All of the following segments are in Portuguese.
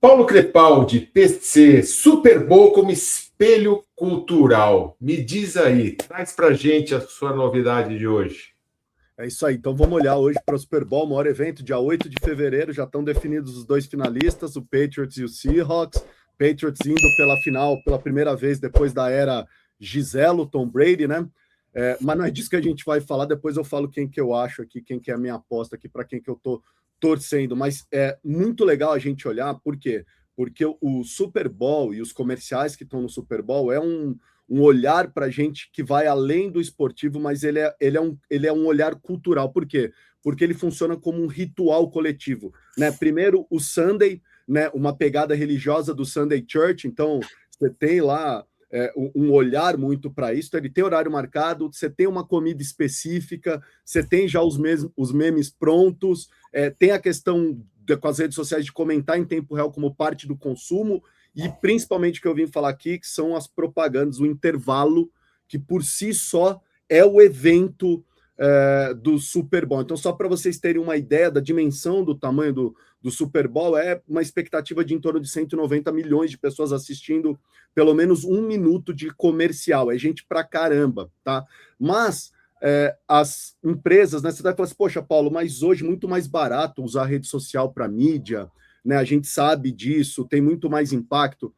Paulo Crepaldi, PC, Super Bowl como espelho cultural. Me diz aí, traz pra gente a sua novidade de hoje. É isso aí, então vamos olhar hoje para o Super Bowl, maior evento, dia 8 de fevereiro, já estão definidos os dois finalistas, o Patriots e o Seahawks. Patriots indo pela final pela primeira vez depois da era Giselo, Tom Brady, né? Mas não é disso que a gente vai falar, depois eu falo quem que eu acho aqui, quem que é a minha aposta aqui, para quem que eu tô torcendo. Mas é muito legal a gente olhar, por quê? Porque o Super Bowl e os comerciais que estão no Super Bowl é um olhar para a gente que vai além do esportivo, mas ele é um olhar cultural. Por quê? Porque ele funciona como um ritual coletivo. Né? Primeiro, o Sunday, né? Uma pegada religiosa do Sunday Church, então você tem lá um olhar muito para isso, ele tem horário marcado, você tem uma comida específica, você tem já os memes prontos, tem a questão com as redes sociais de comentar em tempo real como parte do consumo, e principalmente o que eu vim falar aqui, que são as propagandas, o intervalo, que por si só é o evento do Super Bowl. Então, só para vocês terem uma ideia da dimensão do tamanho do Super Bowl, é uma expectativa de em torno de 190 milhões de pessoas assistindo pelo menos um minuto de comercial. É gente pra caramba, tá? Mas as empresas, né? Você vai falar assim, poxa, Paulo, mas hoje é muito mais barato usar a rede social para mídia, né? A gente sabe disso, tem muito mais impacto.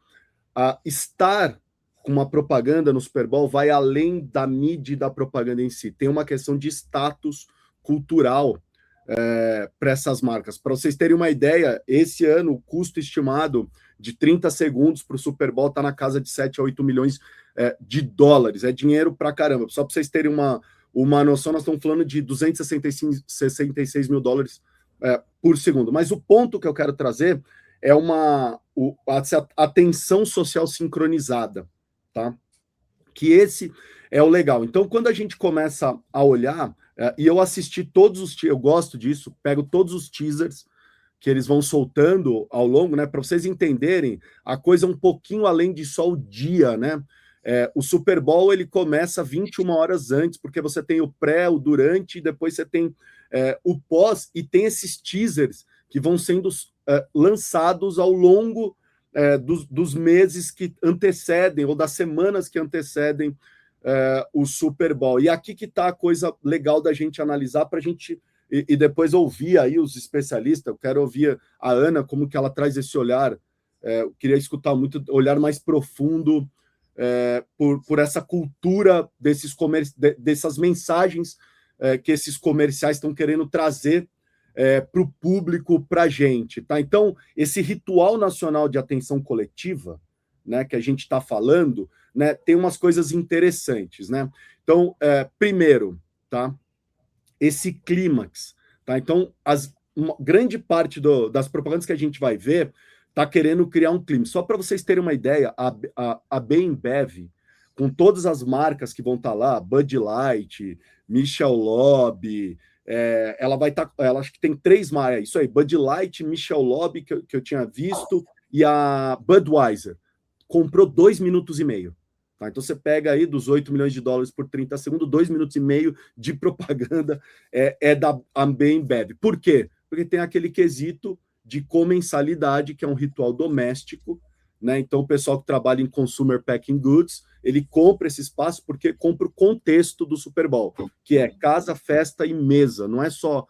Estar com uma propaganda no Super Bowl vai além da mídia e da propaganda em si. Tem uma questão de status cultural para essas marcas. Para vocês terem uma ideia, esse ano o custo estimado de 30 segundos para o Super Bowl está na casa de 7 a 8 milhões de dólares. É dinheiro para caramba. Só para vocês terem uma noção, nós estamos falando de 266 mil dólares por segundo. Mas o ponto que eu quero trazer é a atenção social sincronizada, tá? Que esse é o legal. Então, quando a gente começa a olhar, e eu assisti eu gosto disso, pego todos os teasers que eles vão soltando ao longo, né? Para vocês entenderem, a coisa um pouquinho além de só o dia, né? O Super Bowl ele começa 21 horas antes, porque você tem o pré, o durante, e depois você tem o pós, e tem esses teasers que vão sendo lançados ao longo dos meses que antecedem, ou das semanas que antecedem o Super Bowl. E aqui que está a coisa legal da gente analisar para a gente e depois ouvir aí os especialistas. Eu quero ouvir a Ana, como que ela traz esse olhar. Eu queria escutar muito, olhar mais profundo por essa cultura dessas mensagens que esses comerciais estão querendo trazer para o público, para a gente. Tá? Então, esse ritual nacional de atenção coletiva, né, que a gente está falando, né, tem umas coisas interessantes. Né? Então, primeiro, tá? Esse clímax. Tá? Então, uma grande parte das propagandas que a gente vai ver está querendo criar um clímax. Só para vocês terem uma ideia, a Bembev, com todas as marcas que vão estar lá, Bud Light, Michelob, ela vai estar, ela acho que tem 3 marcas, isso aí, Bud Light, Michelob, que eu tinha visto, e a Budweiser, comprou 2 minutos e meio. Tá? Então você pega aí dos 8 milhões de dólares por 30 segundos, 2 minutos e meio de propaganda da Ambev. Por quê? Porque tem aquele quesito de comensalidade, que é um ritual doméstico, né? Então o pessoal que trabalha em consumer packing goods, ele compra esse espaço porque compra o contexto do Super Bowl, que é casa, festa e mesa, não é só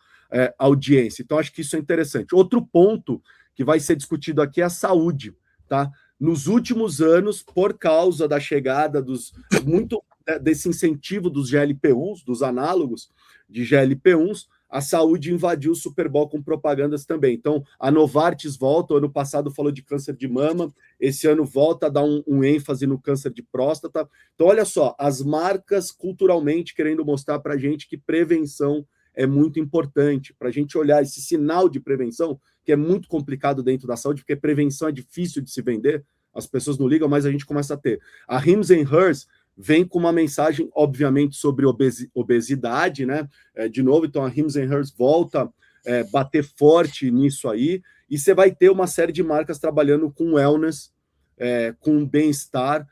audiência. Então acho que isso é interessante. Outro ponto que vai ser discutido aqui é a saúde, tá? Nos últimos anos, por causa da chegada desse incentivo dos GLP-1s, dos análogos de GLP-1s, a saúde invadiu o Super Bowl com propagandas também. Então, a Novartis volta, ano passado falou de câncer de mama, esse ano volta a dar um ênfase no câncer de próstata. Então, olha só, as marcas culturalmente querendo mostrar para a gente que prevenção é muito importante, para a gente olhar esse sinal de prevenção, que é muito complicado dentro da saúde, porque prevenção é difícil de se vender, as pessoas não ligam, mas a gente começa a ter. A Hims & Hers vem com uma mensagem, obviamente, sobre obesidade, né? De novo, então a Hims & Hers volta a bater forte nisso aí, e você vai ter uma série de marcas trabalhando com wellness, com bem-estar,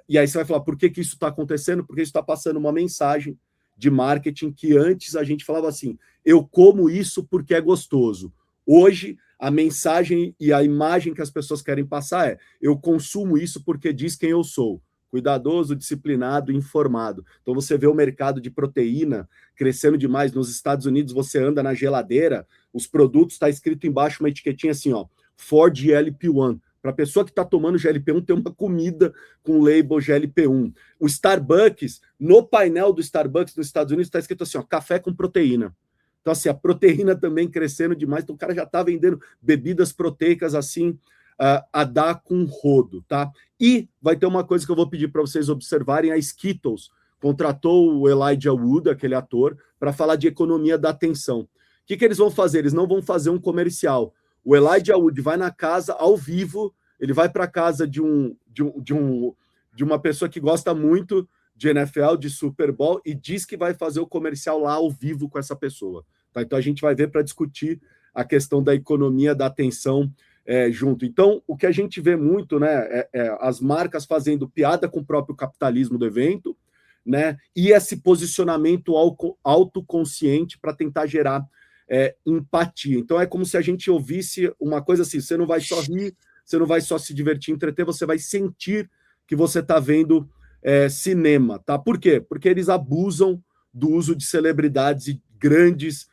e aí você vai falar, por que isso está acontecendo? Porque isso está passando uma mensagem de marketing que antes a gente falava assim, eu como isso porque é gostoso. Hoje, a mensagem e a imagem que as pessoas querem passar é: eu consumo isso porque diz quem eu sou. Cuidadoso, disciplinado, informado. Então você vê o mercado de proteína crescendo demais. Nos Estados Unidos, você anda na geladeira, os produtos, está escrito embaixo uma etiquetinha assim, ó, for GLP-1. Para a pessoa que está tomando GLP-1, tem uma comida com label GLP-1. O Starbucks, no painel do Starbucks nos Estados Unidos, está escrito assim, ó, café com proteína. Então, assim, a proteína também crescendo demais. Então, o cara já está vendendo bebidas proteicas assim, a dar com rodo, tá? E vai ter uma coisa que eu vou pedir para vocês observarem: a Skittles contratou o Elijah Wood, aquele ator, para falar de economia da atenção. O que eles vão fazer? Eles não vão fazer um comercial. O Elijah Wood vai na casa, ao vivo, ele vai para a casa de uma pessoa que gosta muito de NFL, de Super Bowl, e diz que vai fazer o comercial lá ao vivo com essa pessoa. Tá? Então a gente vai ver para discutir a questão da economia da atenção junto. Então, o que a gente vê muito, né, as marcas fazendo piada com o próprio capitalismo do evento, né, e esse posicionamento autoconsciente para tentar gerar empatia. Então, é como se a gente ouvisse uma coisa assim: você não vai só rir, você não vai só se divertir, entreter, você vai sentir que você está vendo cinema, tá? Por quê? Porque eles abusam do uso de celebridades e grandes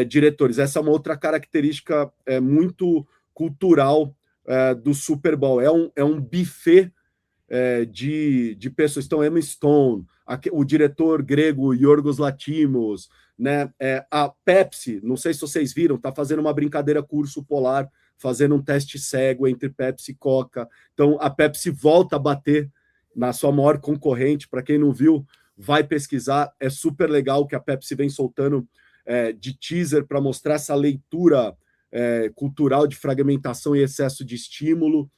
diretores. Essa é uma outra característica muito cultural do Super Bowl. É um buffet de pessoas. Então, Emma Stone, o diretor grego Yorgos Lanthimos, né? A Pepsi, não sei se vocês viram, está fazendo uma brincadeira com o urso polar, fazendo um teste cego entre Pepsi e Coca. Então, a Pepsi volta a bater na sua maior concorrente. Para quem não viu, vai pesquisar. É super legal que a Pepsi vem soltando de teaser para mostrar essa leitura cultural de fragmentação e excesso de estímulo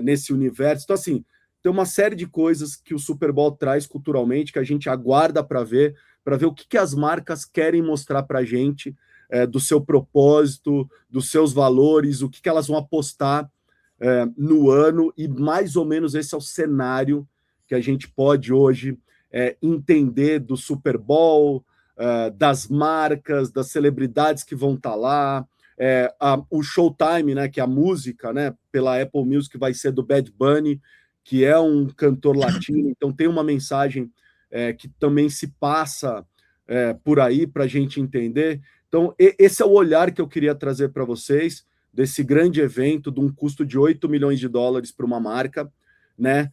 nesse universo. Então, assim, tem uma série de coisas que o Super Bowl traz culturalmente, que a gente aguarda para ver o que as marcas querem mostrar para a gente, do seu propósito, dos seus valores, o que elas vão apostar no ano, e mais ou menos esse é o cenário que a gente pode hoje entender do Super Bowl, das marcas, das celebridades que vão estar lá. O Showtime, né, que é a música, né, pela Apple Music, vai ser do Bad Bunny, que é um cantor latino. Então tem uma mensagem que também se passa por aí para a gente entender. Então esse é o olhar que eu queria trazer para vocês desse grande evento, de um custo de $8 milhões para uma marca, né,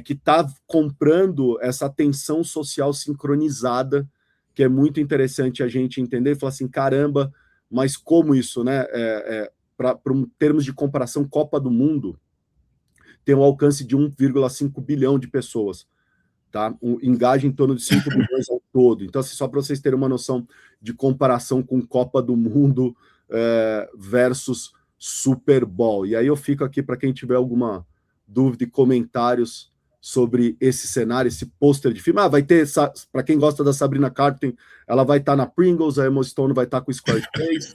que está comprando essa atenção social sincronizada, que é muito interessante a gente entender e falar assim: caramba, mas como isso, né? Para termos de comparação, Copa do Mundo tem um alcance de 1,5 bilhão de pessoas, tá? Engaja em torno de 5 bilhões ao todo. Então, assim, só para vocês terem uma noção de comparação com Copa do Mundo versus Super Bowl. E aí eu fico aqui para quem tiver alguma dúvida e comentários sobre esse cenário, esse pôster de filme. Vai ter, para quem gosta da Sabrina Carpenter, ela vai estar na Pringles, a Emma Stone vai estar com o Squarespace,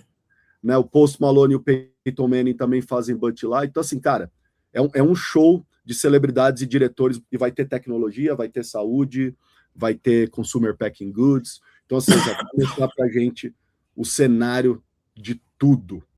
né? O Post Malone e o Peyton Manning também fazem Bud Light. Então, assim, cara, é um show de celebridades e diretores, e vai ter tecnologia, vai ter saúde, vai ter consumer packing goods. Então, assim, já vai mostrar para a gente o cenário de tudo,